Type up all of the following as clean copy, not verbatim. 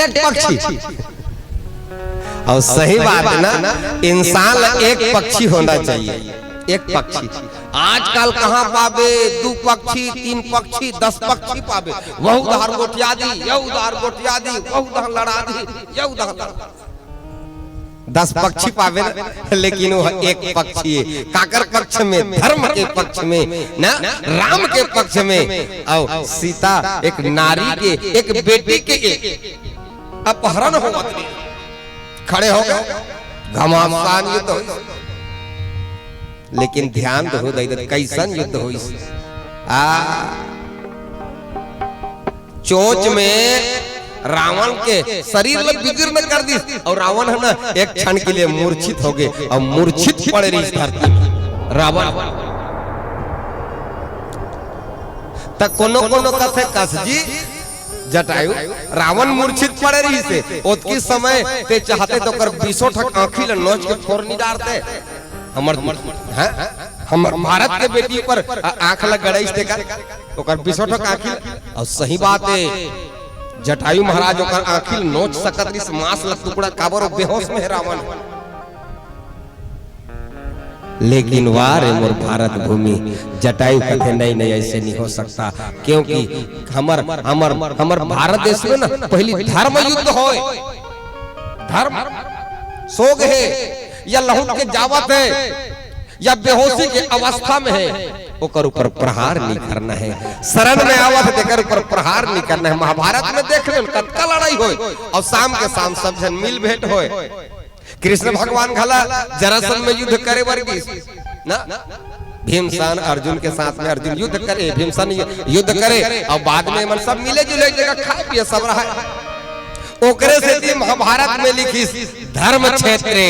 एक पक्षी। और सही बात है ना, इंसान एक पक्षी होना चाहिए, एक पक्षी। आजकल कहाँ पावे 2 पक्षी 3 पक्षी 10 पक्षी पावे। वह उधर गोटिया दी, यह उधर गोटिया दी, वह उधर लड़ा दी, यह उधर 10 पक्षी पावे ना, लेकिन वो एक पक्षी है। काकर पक्ष में, धर्म के पक्ष में ना, राम के पक्ष में। और सीता एक नारी के, एक बेटी के अपहरण हो खड़े हो गए, घमासान युद्ध हो। लेकिन ध्यान तो हो दे कैसन युद्ध हो। चोच में रावण के शरीर में विकीर्ण कर दी, और रावण है ना एक क्षण के लिए मूर्छित हो गए, और मूर्छित पड़े रही इस धरती में रावण। तक कोनो कोनो कथे कस जी जटायु रावण मूर्छित पड़े रही से ओतकी समय ते चाहते तो कर 20 ठक आंखी ल नोच के फोड़ नहीं डालते। हमर हमर भारत के बेटी पर आंख लग गड़ाई देकर ओकर 20 ठक आंखी। और सही बात है, जटायु महाराज ओकर आंखी नोच सकत इस मांस ल टुकड़ा काबर बेहोश में है रावण। लेकिन वार मोर भारत भूमि, जटायु कहते नहीं नहीं ऐसे नहीं हो सकता, क्योंकि हमर भारत देश में ना पहली धर्म युद्ध हो। धर्म सोग है या लहुट के जावत है या बेहोशी के अवस्था में है, ओकर ऊपर प्रहार नहीं करना है। शरण में आवत देकर ऊपर प्रहार नहीं करना है। महाभारत में देख ले कतका लड़ाई होए, और शाम के शाम सब जन मिल भेंट होए। कृष्ण भगवान खला जरासंध में युद्ध करे वर्गीस ना, भीमसेन अर्जुन के साथ में अर्जुन युद्ध करे, भीमसेन युद्ध करे, और बाद में मन सब मिले जुले जगह खाए पिए सब रहा। ओकरे से थी महाभारत में लिखी धर्म क्षेत्रे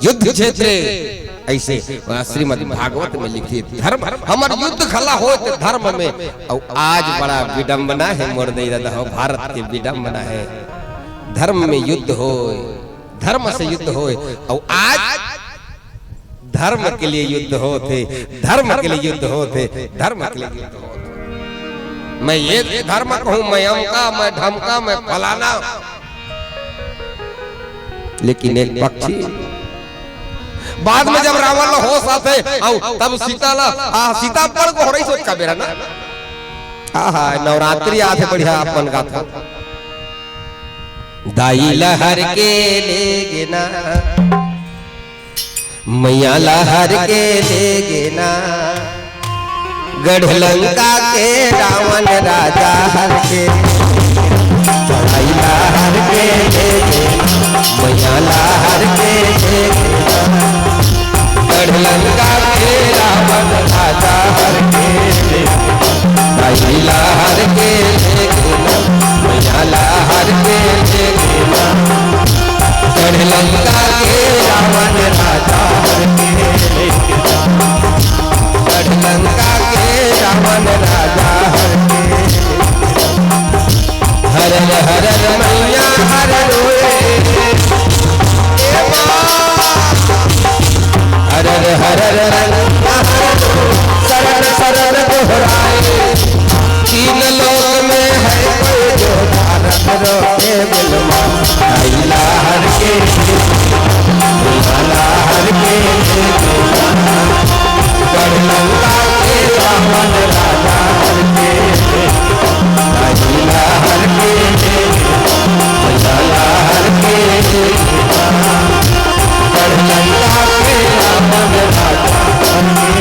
युद्ध क्षेत्रे, ऐसे श्रीमद् भागवत में लिखी धर्म हमार युद्ध खला हो धर्म में। और आज बड़ा विडंबना है मोर दादा, भारत की विडंबना है। धर्म में युद्ध हो, धर्म से युद्ध हो, और आज धर्म के लिए युद्ध होते, धर्म के लिए युद्ध होते, धर्म के लिए युद्ध होते। मैं ये धर्म कहूं, मैं अमका, मैं ढमका, मैं फलाना, लेकिन एक पक्षी बाद में जब रावण होश आते तब सीता पर को हो रही सोच का बेरा ना। नवरात्रि आते बढ़िया अपन गाथा, दाई लहर के ले ना मैया लहर के ले ना, गढ़लंका के रावण राजा हर के, दाई लहर के ले मैया लहर के ले, गढ़लंका के रावण राजा हर के, दाई लहर के ले मैया लहर के ले, गढ़लंका के रावण राजा हर के, गढ़लंका के रावण राजा हर के। हर हर मैया हर रोए, हर हर शरण शरण दोहराए, तीन लोक में है कोई जो भारत रोके बिलमा, लहर के लहर के, गढ़लंका के रावण राजा हर के, लहर के लहर के, गढ़लंका के रावण राजा हर के।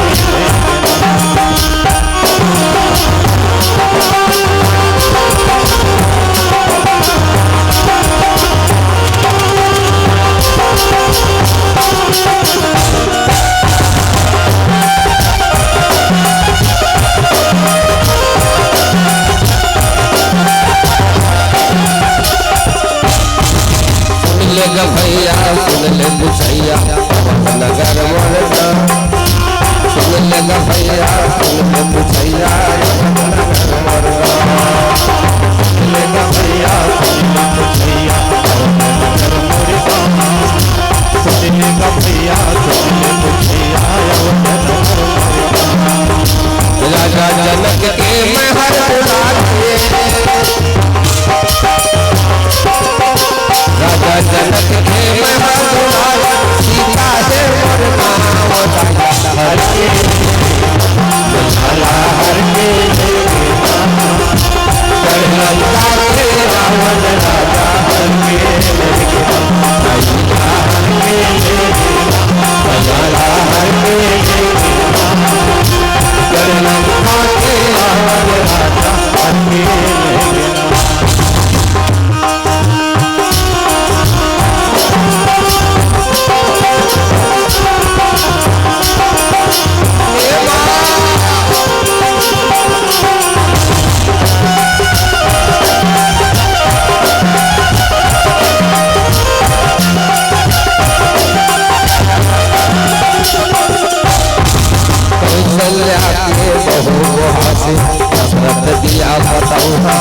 भैया सुन ले बुझैया नगर मोरता, सुन ले भैया सुन ले बुझैया नगर मोरता, सुन ले भैया सुन ले बुझैया नगर मोरता, सुन ले भैया सुन ले बुझैया नगर मोरता। राजा जनक के महल राजे बहुहा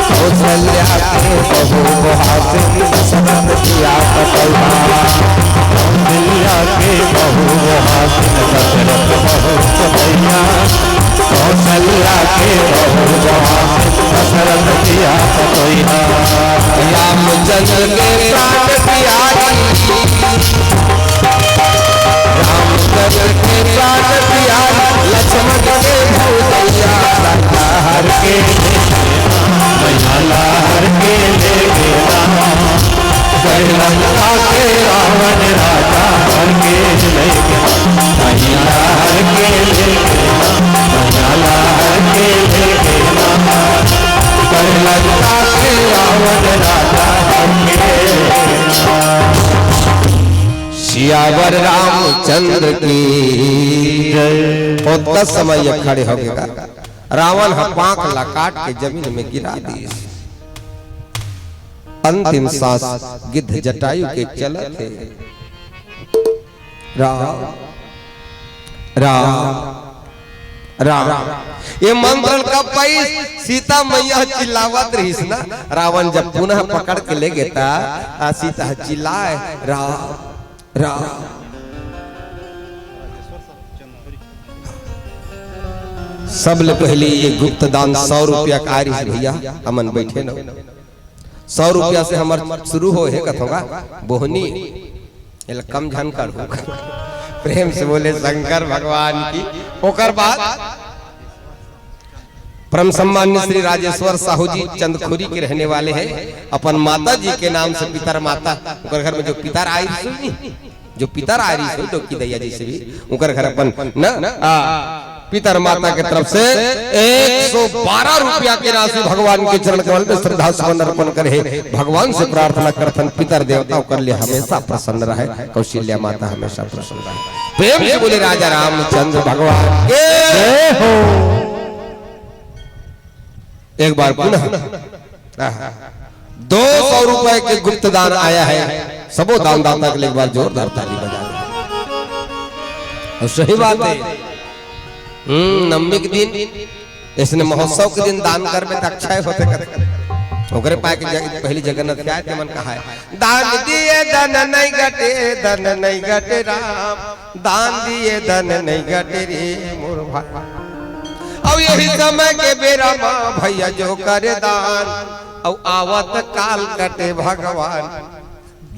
कौशल्या के बहु हासिल दशरथ किया पतौहा कौशल्या के बहु हासिल दशरथ बहु पतैया कौशल्या के बहु हासिल दशरथ किया पतैया रामचंद्र के प्राण प्यारी रामचंद्र के प्राण प्यारी लक्ष्मण के भौजैया हर के मैया हर के लेके लंका के रावण राजा हर के लेके मैया हर के लेके मैया हर के लेके लंका के रावण राजा हर के सियावर रामचंद्र की जय। बहुत समय खड़े हो गया रावण पांख लकाट के जमीन में गिरा दिए अंतिम सांस गिद्ध जटायु के चलत थे राम राम राम ये मंत्र का पैस सीता मैया चिल्लावत रही ना रावण जब पुनः पकड़ के ले गया सीता चिल्लाए राम राम सबले पहले ये गुप्त दान 100 रुपया का आरी भैया हमन बैठे न 100 रुपया से हमार शुरू हो है कथोगा बोहनी कम झनकर हो प्रेम से बोले शंकर भगवान की ओकर बाद परम सम्मान्य श्री राजेश्वर साहू जी चंदखुरी के रहने वाले हैं अपन माता जी के नाम से पितर माता घर में जो पितर आई जो पितर आ रही है की दैया जी से भी उनकर घर अपन न पितर माता के तरफ से 112 रुपया की राशि भगवान के चरण कमल में श्रद्धा सुमन अर्पण करे भगवान से प्रार्थना करथन पितर देवताओं कर लिए हमेशा प्रसन्न रहे कौशल्या माता हमेशा प्रसन्न रहे प्रेम से बोले राजा रामचंद्र भगवान के जय हो। एक बार पुनः 200 रुपए के गुप्त दान आया है सबो दान दाता के लिए एक बार जोरदार ताली बजा और सही बात है नवमी के दिन इसने महोत्सव के दिन दान कर में अक्षय होते ओकरे पाए के पहली जगन्नाथ क्या है मन कहा है दान दिए धन नहीं घटे राम दान दिए धन नहीं घटे रे मोर भाई अब यही समय के बेरा मां भैया जो करे दान और आवत काल कटे भगवान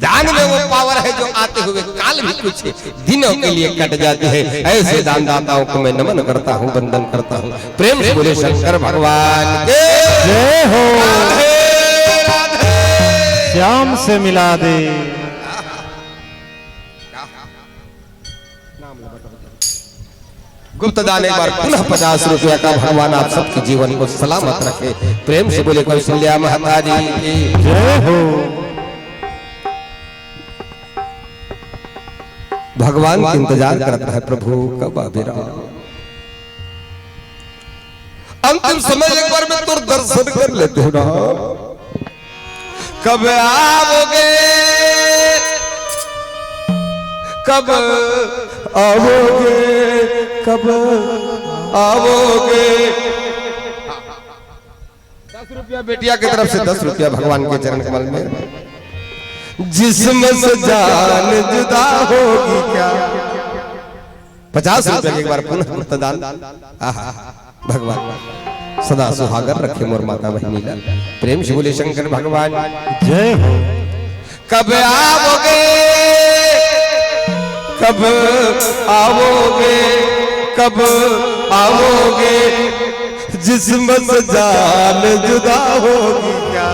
दान में वो पावर है जो आते हुए काल भी कुछ दिनों के लिए कट जाती है ऐसे दान दाताओं को मैं नमन करता हूँ वंदन करता हूँ प्रेम से बोले शंकर भगवान के जय हो। श्याम से मिला दे गुप्त दान एक बार पुनः 50 रुपया का भगवान आप सबके जीवन को सलामत रखे प्रेम से बोले कौशल्या माता जी की जय हो। भगवान का इंतजार करता है प्रभु कब आवेगा अंतिम समय एक बार में तो दर्शन कर लेते हो ना कब आओगे कब आओगे कब आओगे 10 रुपया बेटिया की तरफ से 10 रुपया भगवान के चरण कमल में जिस्म से जान जुदा होगी क्या 50 रुपया एक बार पुनः मतदान भगवान सदा सुहागर रखे मोर माता बहनी ला प्रेम से बोले शंकर भगवान जय हो। कब आओगे कब आओगे कब आओगे जिस्म से जान जुदा होगी क्या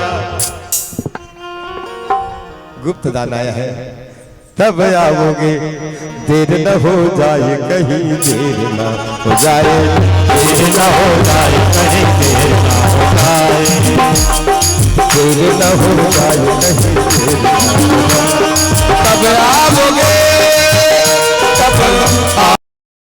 गुप्त दान आया है तब आओगे देर न हो जाए कहीं देर न हो जाए देर न हो जाए कहीं देर न हो जाए देर न हो जाए कहीं